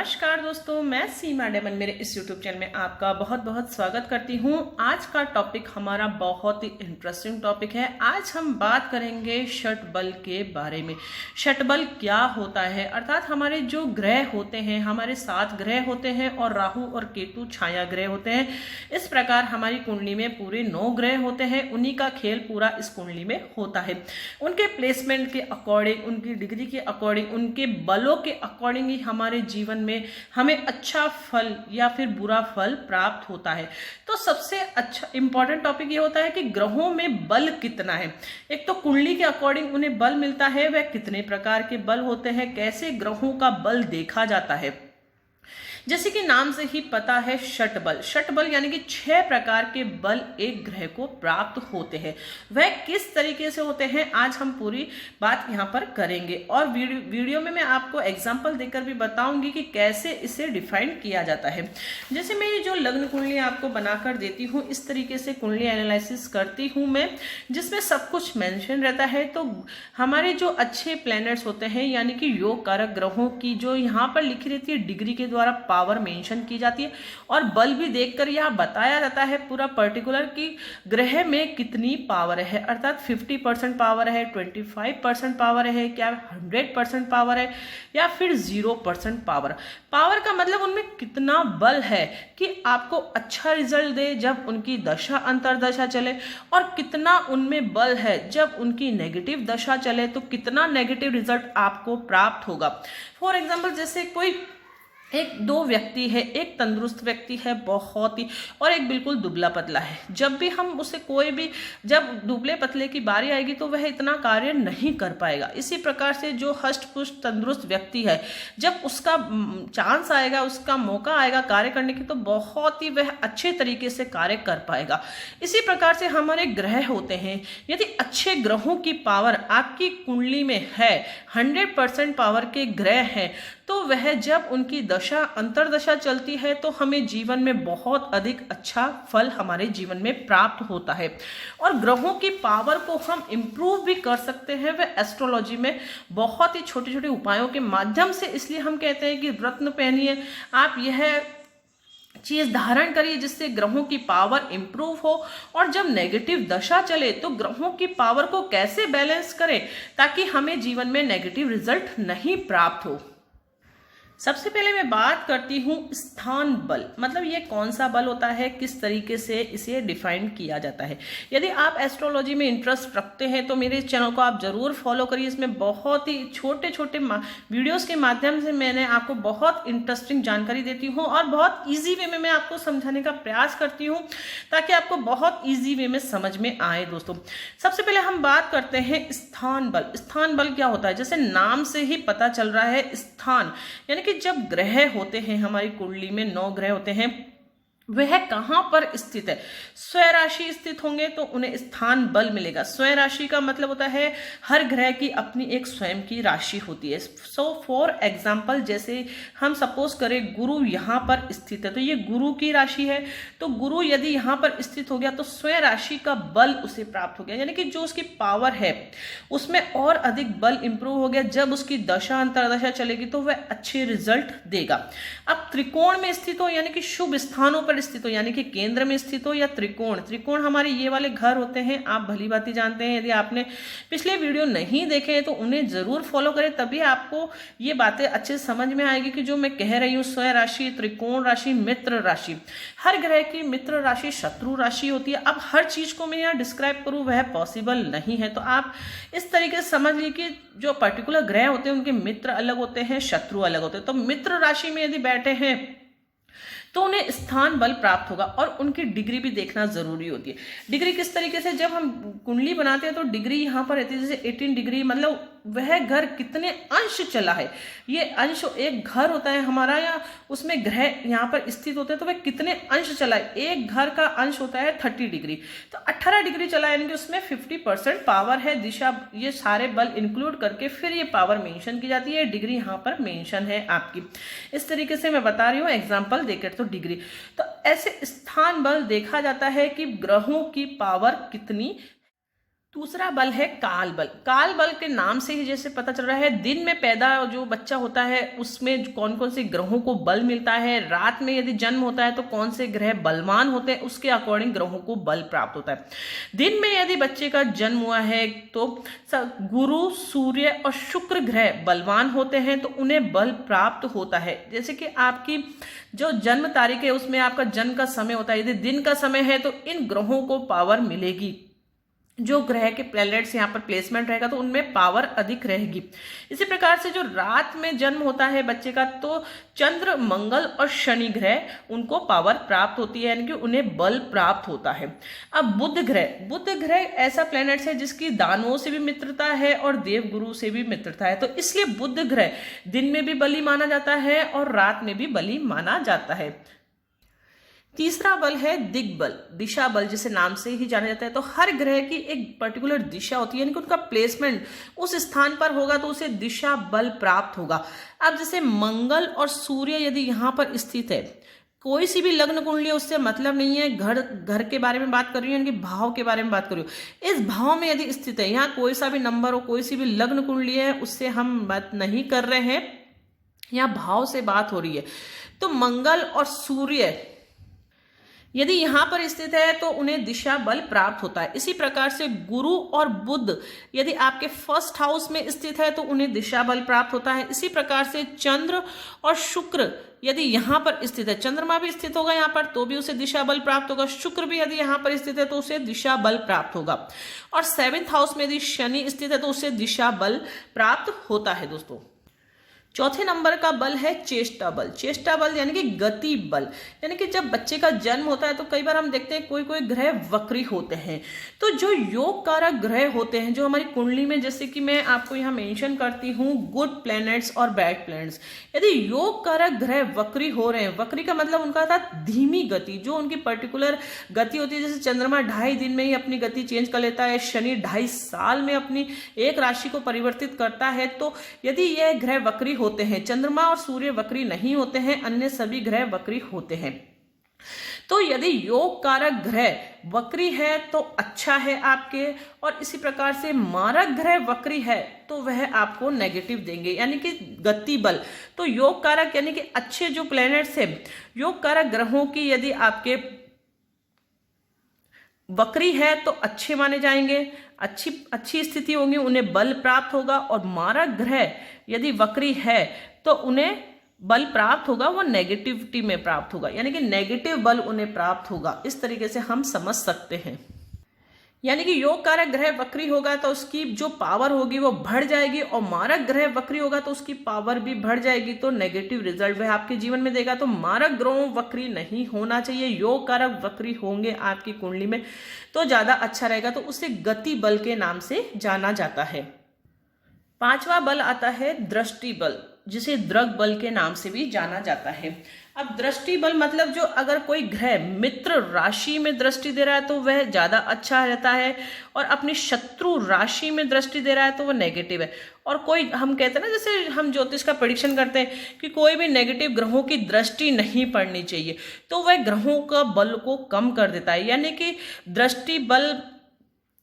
नमस्कार दोस्तों, मैं सीमा डेमन मेरे इस YouTube चैनल में आपका बहुत बहुत स्वागत करती हूँ। आज का टॉपिक हमारा बहुत ही इंटरेस्टिंग टॉपिक है। आज हम बात करेंगे षटबल के बारे में। षटबल क्या होता है, अर्थात हमारे जो ग्रह होते हैं, हमारे 7 ग्रह होते हैं और राहु और केतु छाया ग्रह होते हैं। इस प्रकार हमारी कुंडली में पूरे 9 ग्रह होते हैं। उन्हीं का खेल पूरा इस कुंडली में होता है। उनके प्लेसमेंट के अकॉर्डिंग, उनकी डिग्री के अकॉर्डिंग, उनके बलों के अकॉर्डिंग ही हमारे जीवन में हमें अच्छा फल या फिर बुरा फल प्राप्त होता है। तो सबसे अच्छा इंपॉर्टेंट टॉपिक ये होता है कि ग्रहों में बल कितना है। एक तो कुंडली के अकॉर्डिंग उन्हें बल मिलता है, वह कितने प्रकार के बल होते हैं, कैसे ग्रहों का बल देखा जाता है। जैसे कि नाम से ही पता है, षटबल। षटबल यानी कि 6 प्रकार के बल एक ग्रह को प्राप्त होते हैं। वह किस तरीके से होते हैं, आज हम पूरी बात यहाँ पर करेंगे और वीडियो में मैं आपको एग्जांपल देकर भी बताऊंगी कि कैसे इसे डिफाइन किया जाता है। जैसे मैं ये जो लग्न कुंडली आपको बनाकर देती हूँ, इस तरीके से कुंडली एनालिसिस करती हूँ मैं, जिसमें सब कुछ मेंशन रहता है। तो हमारे जो अच्छे प्लैनेट्स होते हैं, यानी कि योग कारक ग्रहों की जो यहाँ पर लिखी रहती है, डिग्री के द्वारा पावर मेंशन की जाती है और बल भी देखकर यह बताया जाता है पूरा पर्टिकुलर कि ग्रह में कितनी पावर है। अर्थात 50% पावर है, 25% पावर है, क्या 100% पावर है या फिर 0% पावर। पावर का मतलब उनमें कितना बल है कि आपको अच्छा रिजल्ट दे जब उनकी दशा अंतरदशा चले, और कितना उनमें बल है जब उनकी नेगेटिव दशा चले तो कितना नेगेटिव रिजल्ट आपको प्राप्त होगा। फॉर एग्जाम्पल, जैसे कोई दो व्यक्ति है, एक तंदुरुस्त व्यक्ति है बहुत ही, और एक बिल्कुल दुबला पतला है। जब भी हम उसे जब दुबले पतले की बारी आएगी तो वह इतना कार्य नहीं कर पाएगा। इसी प्रकार से जो हष्ट पुष्ट तंदुरुस्त व्यक्ति है, जब उसका चांस आएगा, उसका मौका आएगा कार्य करने की, तो बहुत ही वह अच्छे तरीके से कार्य कर पाएगा। इसी प्रकार से हमारे ग्रह होते हैं। यदि अच्छे ग्रहों की पावर आपकी कुंडली में है, 100% पावर के ग्रह हैं, तो वह जब उनकी दशा अंतरदशा चलती है तो हमें जीवन में बहुत अधिक अच्छा फल हमारे जीवन में प्राप्त होता है। और ग्रहों की पावर को हम इम्प्रूव भी कर सकते हैं, वह एस्ट्रोलॉजी में बहुत ही छोटे छोटे उपायों के माध्यम से। इसलिए हम कहते हैं कि रत्न पहनिए, आप यह चीज धारण करिए जिससे ग्रहों की पावर इंप्रूव हो। और जब नेगेटिव दशा चले तो ग्रहों की पावर को कैसे बैलेंस करें ताकि हमें जीवन में नेगेटिव रिजल्ट नहीं प्राप्त हो। सबसे पहले मैं बात करती हूँ स्थान बल, मतलब ये कौन सा बल होता है, किस तरीके से इसे डिफाइन किया जाता है। यदि आप एस्ट्रोलॉजी में इंटरेस्ट रखते हैं तो मेरे इस चैनल को आप जरूर फॉलो करिए। इसमें बहुत ही छोटे छोटे वीडियोस के माध्यम से मैंने आपको बहुत इंटरेस्टिंग जानकारी देती हूँ और बहुत ईजी वे में मैं आपको समझाने का प्रयास करती हूँ ताकि आपको बहुत ईजी वे में समझ में आए। दोस्तों, सबसे पहले हम बात करते हैं स्थान बल। स्थान बल क्या होता है, जैसे नाम से ही पता चल रहा है, स्थान यानी कि जब ग्रह होते हैं, हमारी कुंडली में 9 ग्रह होते हैं, वह कहां पर स्थित है। स्वराशि स्थित होंगे तो उन्हें स्थान बल मिलेगा। स्वराशि का मतलब होता है हर ग्रह की अपनी एक स्वयं की राशि होती है। सो फॉर एग्जाम्पल, जैसे हम सपोज करें गुरु यहाँ पर स्थित है तो ये गुरु की राशि है। तो गुरु यदि यहाँ पर स्थित हो गया तो स्वयं राशि का बल उसे प्राप्त हो गया, यानी कि जो उसकी पावर है उसमें और अधिक बल इंप्रूव हो गया। जब उसकी दशा अंतरदशा चलेगी तो वह अच्छे रिजल्ट देगा। अब त्रिकोण में स्थित हो, यानी कि शुभ स्थानों पर स्थित हो, यानी कि केंद्र में स्थित हो, या त्रिकोण हमारे ये वाले घर होते हैं, आप भली भांति जानते हैं। यदि आपने पिछले वीडियो नहीं देखे हैं तो उन्हें जरूर फॉलो करें, तभी आपको ये बातें अच्छे समझ में आएगी कि जो मैं कह रही हूँ। स्वयं राशि, त्रिकोण राशि, मित्र राशि, हर ग्रह की मित्र राशि, शत्रु राशि होती है। अब हर चीज को मैं यहाँ डिस्क्राइब करूँ वह पॉसिबल नहीं है, तो आप इस तरीके से समझ लीजिए कि जो पर्टिकुलर ग्रह होते हैं उनके मित्र अलग होते हैं, शत्रु अलग होते हैं। तो मित्र राशि में यदि बैठे हैं तो उन्हें स्थान बल प्राप्त होगा। और उनकी डिग्री भी देखना जरूरी होती है। डिग्री किस तरीके से, जब हम कुंडली बनाते हैं तो डिग्री यहाँ पर रहती है, जैसे 18 डिग्री, मतलब वह घर कितने अंश चला है। ये अंश, एक घर होता है हमारा, या उसमें ग्रह यहाँ पर स्थित होते हैं तो वह कितने अंश चला है। एक घर का अंश होता है 30 डिग्री, तो 18 डिग्री चला है, यानी कि उसमें 50% पावर है, दिशा, ये सारे बल इंक्लूड करके फिर ये पावर मेंशन की जाती है। डिग्री यहाँ पर मेंशन है आपकी। इस तरीके से मैं बता रही हूँ एग्जाम्पल देकर। तो डिग्री, तो ऐसे स्थान बल देखा जाता है कि ग्रहों की पावर कितनी दूसरा बल है काल बल। काल बल के नाम से ही जैसे पता चल रहा है, दिन में पैदा जो बच्चा होता है उसमें कौन कौन से ग्रहों को बल मिलता है, रात में यदि जन्म होता है तो कौन से ग्रह बलवान होते हैं, उसके अकॉर्डिंग ग्रहों को बल प्राप्त होता है। दिन में यदि बच्चे का जन्म हुआ है तो गुरु, सूर्य और शुक्र ग्रह बलवान होते हैं तो उन्हें बल प्राप्त होता है। जैसे कि आपकी जो जन्म तारीख है उसमें आपका जन्म का समय होता है, यदि दिन का समय है तो इन ग्रहों को पावर मिलेगी। जो ग्रह के प्लैनेट्स यहाँ पर प्लेसमेंट रहेगा तो उनमें पावर अधिक रहेगी। इसी प्रकार से जो रात में जन्म होता है बच्चे का तो चंद्र, मंगल और शनि ग्रह उनको पावर प्राप्त होती है, यानी कि उन्हें बल प्राप्त होता है। अब बुध ग्रह ऐसा प्लैनेट है जिसकी दानवों से भी मित्रता है और देवगुरु से भी मित्रता है, तो इसलिए बुध ग्रह दिन में भी बली माना जाता है और रात में भी बली माना जाता है। तीसरा बल है दिग्बल, दिशा बल, जिसे नाम से ही जाना जाता है। तो हर ग्रह की एक पर्टिकुलर दिशा होती है, यानी कि उनका प्लेसमेंट उस स्थान पर होगा तो उसे दिशा बल प्राप्त होगा। अब जैसे मंगल और सूर्य यदि यहाँ पर स्थित है, कोई सी भी लग्न कुंडली है उससे मतलब नहीं है, घर के बारे में बात कर रही हूँ, यानी कि भाव के बारे में बात कर रही हूँ। इस भाव में यदि स्थित है, यहाँ कोई सा भी नंबर हो, कोई सी भी लग्न कुंडली है, उससे हम बात नहीं कर रहे हैं, यहाँ भाव से बात हो रही है। तो मंगल और सूर्य यदि यहाँ पर स्थित है तो उन्हें दिशा बल प्राप्त होता है। इसी प्रकार से गुरु और बुध यदि आपके फर्स्ट हाउस में स्थित है तो उन्हें दिशा बल प्राप्त होता है। इसी प्रकार से चंद्र और शुक्र यदि यहाँ पर स्थित है, चंद्रमा भी स्थित होगा यहाँ पर तो भी उसे दिशा बल प्राप्त होगा, शुक्र भी यदि यहाँ पर स्थित है तो उसे दिशा बल प्राप्त होगा, और 7th हाउस में यदि शनि स्थित है तो उसे दिशा बल प्राप्त होता है। दोस्तों चौथे नंबर का बल है चेष्टा बल। चेष्टा बल यानी कि गति बल, यानी कि जब बच्चे का जन्म होता है तो कई बार हम देखते हैं कोई कोई ग्रह वक्री होते हैं। तो जो योग कारक ग्रह होते हैं जो हमारी कुंडली में, जैसे कि मैं आपको यहाँ मेंशन करती हूँ गुड प्लैनेट्स और बैड प्लैनेट्स, यदि योग कारक ग्रह वक्री हो रहे हैं, वक्री का मतलब उनका था धीमी गति, जो उनकी पर्टिकुलर गति होती है। जैसे चंद्रमा 2.5 दिन में ही अपनी गति चेंज कर लेता है, शनि 2.5 साल में अपनी एक राशि को परिवर्तित करता है। तो यदि यह ग्रह वक्री होते हैं, चंद्रमा और सूर्य वक्री नहीं होते हैं, अन्य सभी ग्रह वक्री होते हैं। तो यदि योग कारक ग्रह वक्री है तो अच्छा है आपके, और इसी प्रकार से मारक ग्रह वक्री है तो वह आपको नेगेटिव देंगे, यानी कि गति बल। तो योग कारक यानी कि अच्छे जो प्लैनेट्स है, योग कारक ग्रहों की यदि आपके वक्री है तो अच्छे माने जाएंगे, अच्छी स्थिति होगी, उन्हें बल प्राप्त होगा। और मारक ग्रह यदि वक्री है तो उन्हें बल प्राप्त होगा, वो नेगेटिविटी में प्राप्त होगा, यानी कि नेगेटिव बल उन्हें प्राप्त होगा। इस तरीके से हम समझ सकते हैं। यानी कि योग कारक ग्रह वक्री होगा तो उसकी जो पावर होगी वो बढ़ जाएगी, और मारक ग्रह वक्री होगा तो उसकी पावर भी बढ़ जाएगी, तो नेगेटिव रिजल्ट वह आपके जीवन में देगा। तो मारक ग्रहों वक्री नहीं होना चाहिए, योग कारक वक्री होंगे आपकी कुंडली में तो ज्यादा अच्छा रहेगा, तो उसे गति बल के नाम से जाना जाता है। 5वां बल आता है दृष्टि बल, जिसे दृग बल के नाम से भी जाना जाता है। अब दृष्टि बल मतलब जो अगर कोई ग्रह मित्र राशि में दृष्टि दे रहा है तो वह ज्यादा अच्छा रहता है, और अपनी शत्रु राशि में दृष्टि दे रहा है तो वह नेगेटिव है। और कोई, हम कहते हैं ना, जैसे हम ज्योतिष का प्रेडिक्शन करते हैं कि कोई भी नेगेटिव ग्रहों की दृष्टि नहीं पड़नी चाहिए, तो वह ग्रहों का बल को कम कर देता है। यानी कि दृष्टि बल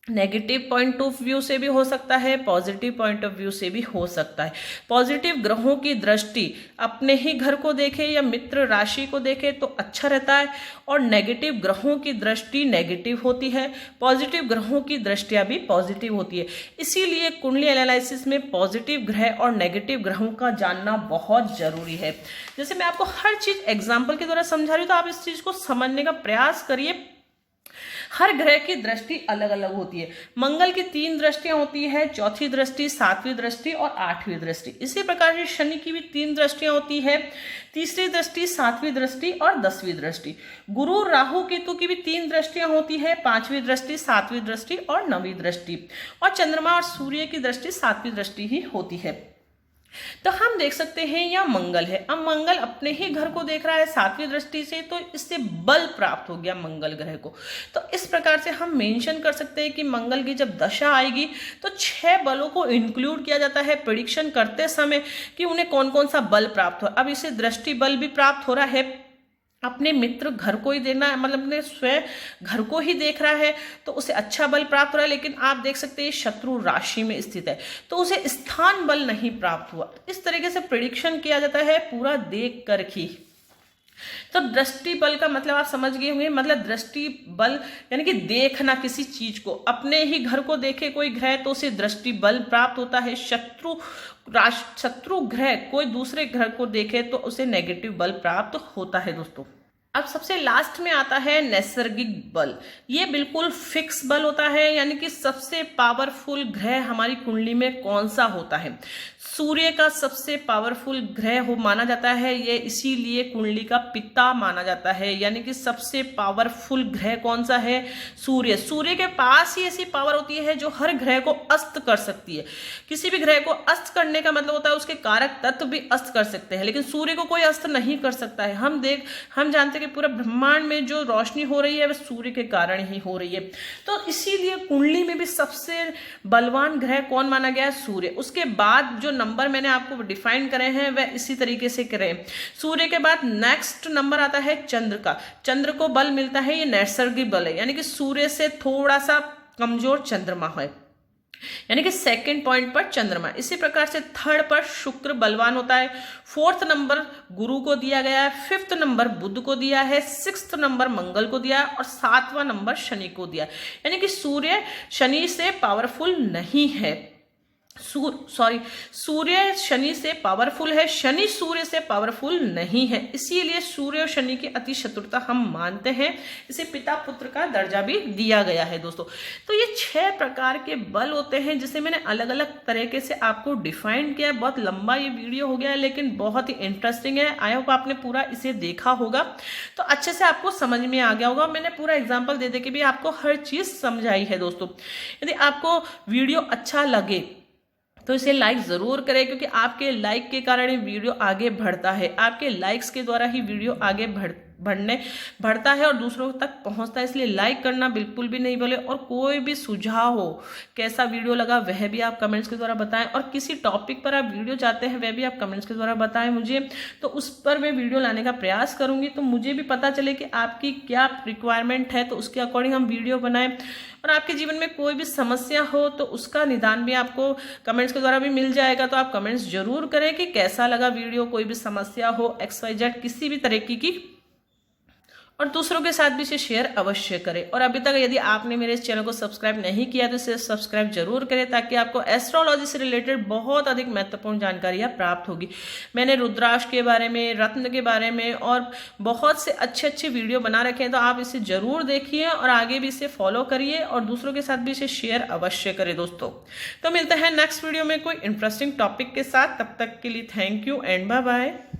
नेगेटिव पॉइंट ऑफ व्यू से भी हो सकता है, पॉजिटिव पॉइंट ऑफ व्यू से भी हो सकता है। पॉजिटिव ग्रहों की दृष्टि अपने ही घर को देखे या मित्र राशि को देखे तो अच्छा रहता है, और नेगेटिव ग्रहों की दृष्टि नेगेटिव होती है, पॉजिटिव ग्रहों की दृष्टियां भी पॉजिटिव होती है। इसीलिए कुंडली एनालिसिस में पॉजिटिव ग्रह और नेगेटिव ग्रहों का जानना बहुत जरूरी है। जैसे मैं आपको हर चीज एग्जाम्पल के द्वारा समझा रही हूँ, तो आप इस चीज को समझने का प्रयास करिए। हर ग्रह की दृष्टि अलग अलग होती है। मंगल की 3 दृष्टियां होती है, चौथी दृष्टि, 7वीं दृष्टि और 8वीं दृष्टि। इसी प्रकार से शनि की भी 3 दृष्टियां होती है, तीसरी दृष्टि, 7वीं दृष्टि और 10वीं दृष्टि। गुरु राहु केतु की भी 3 दृष्टियां होती है, 5वीं दृष्टि, 7वीं दृष्टि और 9वीं दृष्टि। और चंद्रमा और सूर्य की दृष्टि 7वीं दृष्टि ही होती है। तो हम देख सकते हैं यह मंगल है, अब मंगल अपने ही घर को देख रहा है 7वीं दृष्टि से, तो इससे बल प्राप्त हो गया मंगल ग्रह को। तो इस प्रकार से हम मेंशन कर सकते हैं कि मंगल की जब दशा आएगी तो 6 बलों को इंक्लूड किया जाता है प्रेडिक्शन करते समय कि उन्हें कौन कौन सा बल प्राप्त हो। अब इसे दृष्टि बल भी प्राप्त हो रहा है, अपने मित्र घर को ही देना, मतलब अपने स्वयं घर को ही देख रहा है तो उसे अच्छा बल प्राप्त हो रहा है। लेकिन आप देख सकते हैं शत्रु राशि में स्थित है तो उसे स्थान बल नहीं प्राप्त हुआ। इस तरीके से प्रिडिक्शन किया जाता है पूरा देख कर ही। तो दृष्टि बल का मतलब आप समझ गए होंगे, मतलब दृष्टि बल यानी कि देखना किसी चीज को, अपने ही घर को देखे कोई ग्रह तो उसे दृष्टि बल प्राप्त होता है। शत्रु ग्रह कोई दूसरे ग्रह को देखे तो उसे नेगेटिव बल प्राप्त होता है दोस्तों। अब सबसे लास्ट में आता है नैसर्गिक बल। ये बिल्कुल फिक्स बल होता है, यानी कि सबसे पावरफुल ग्रह हमारी कुंडली में कौन सा होता है। सूर्य का सबसे पावरफुल ग्रह हो माना जाता है, ये इसीलिए कुंडली का पिता माना जाता है। यानी कि सबसे पावरफुल ग्रह कौन सा है, सूर्य। सूर्य के पास ही ऐसी पावर होती है जो हर ग्रह को अस्त कर सकती है। किसी भी ग्रह को अस्त करने का मतलब होता है उसके कारक तत्व भी अस्त कर सकते हैं, लेकिन सूर्य को कोई अस्त नहीं कर सकता है। हम जानते हैं कि पूरा ब्रह्मांड में जो रोशनी हो रही है वह सूर्य के कारण ही हो रही है। तो इसीलिए कुंडली में भी सबसे बलवान ग्रह कौन माना गया है, सूर्य। उसके बाद जो नंबर मैंने आपको डिफाइन करे हैं वह इसी तरीके से करें। सूर्य के बाद नेक्स्ट नंबर आता है चंद्र का। चंद्र को बल मिलता है, ये नैसर्गिक बल है, यानी कि सूर्य से थोड़ा सा कमजोर चंद्रमा है, यानी कि सेकंड पॉइंट पर चंद्रमा। इसी प्रकार से थर्ड पर शुक्र बलवान होता है। फोर्थ नंबर गुरु को दिया गया है, फिफ्थ नंबर बुध को दिया है, सिक्स्थ नंबर मंगल को दिया है और सातवां नंबर शनि को दिया है। यानी कि सूर्य शनि से पावरफुल नहीं है, सूर्य शनि से पावरफुल है, शनि सूर्य से पावरफुल नहीं है। इसीलिए सूर्य और शनि की अति शत्रुता हम मानते हैं, इसे पिता पुत्र का दर्जा भी दिया गया है दोस्तों। तो ये 6 प्रकार के बल होते हैं जिसे मैंने अलग अलग तरीके से आपको डिफाइन किया है। बहुत लंबा ये वीडियो हो गया है लेकिन बहुत ही इंटरेस्टिंग है। आई होप आपने पूरा इसे देखा होगा तो अच्छे से आपको समझ में आ गया होगा। मैंने पूरा एग्जाम्पल दे दे के भी आपको हर चीज समझाई है दोस्तों। यदि आपको वीडियो अच्छा लगे तो इसे लाइक जरूर करें, क्योंकि आपके लाइक के कारण ही वीडियो आगे बढ़ता है। आपके लाइक्स के द्वारा ही वीडियो आगे बढ़ता है और दूसरों तक पहुंचता है। इसलिए लाइक करना बिल्कुल भी नहीं भूलें। और कोई भी सुझाव हो, कैसा वीडियो लगा वह भी आप कमेंट्स के द्वारा बताएं, और किसी टॉपिक पर आप वीडियो चाहते हैं वह भी आप कमेंट्स के द्वारा बताएं मुझे, तो उस पर मैं वीडियो लाने का प्रयास करूंगी। तो मुझे भी पता चले कि आपकी क्या रिक्वायरमेंट है, तो उसके अकॉर्डिंग हम वीडियो बनाएं। और आपके जीवन में कोई भी समस्या हो तो उसका निदान भी आपको कमेंट्स के द्वारा भी मिल जाएगा। तो आप कमेंट्स जरूर करें कि कैसा लगा वीडियो, कोई भी समस्या हो XYZ किसी भी तरीके की, और दूसरों के साथ भी इसे शेयर अवश्य करें। और अभी तक यदि आपने मेरे इस चैनल को सब्सक्राइब नहीं किया तो इसे सब्सक्राइब जरूर करें, ताकि आपको एस्ट्रोलॉजी से रिलेटेड बहुत अधिक महत्वपूर्ण जानकारियां प्राप्त होगी। मैंने रुद्राक्ष के बारे में, रत्न के बारे में और बहुत से अच्छे वीडियो बना रखे हैं, तो आप इसे जरूर देखिए और आगे भी इसे फॉलो करिए और दूसरों के साथ भी इसे शेयर अवश्य करें दोस्तों। तो मिलते हैं नेक्स्ट वीडियो में कोई इंटरेस्टिंग टॉपिक के साथ। तब तक के लिए thank you and bye bye.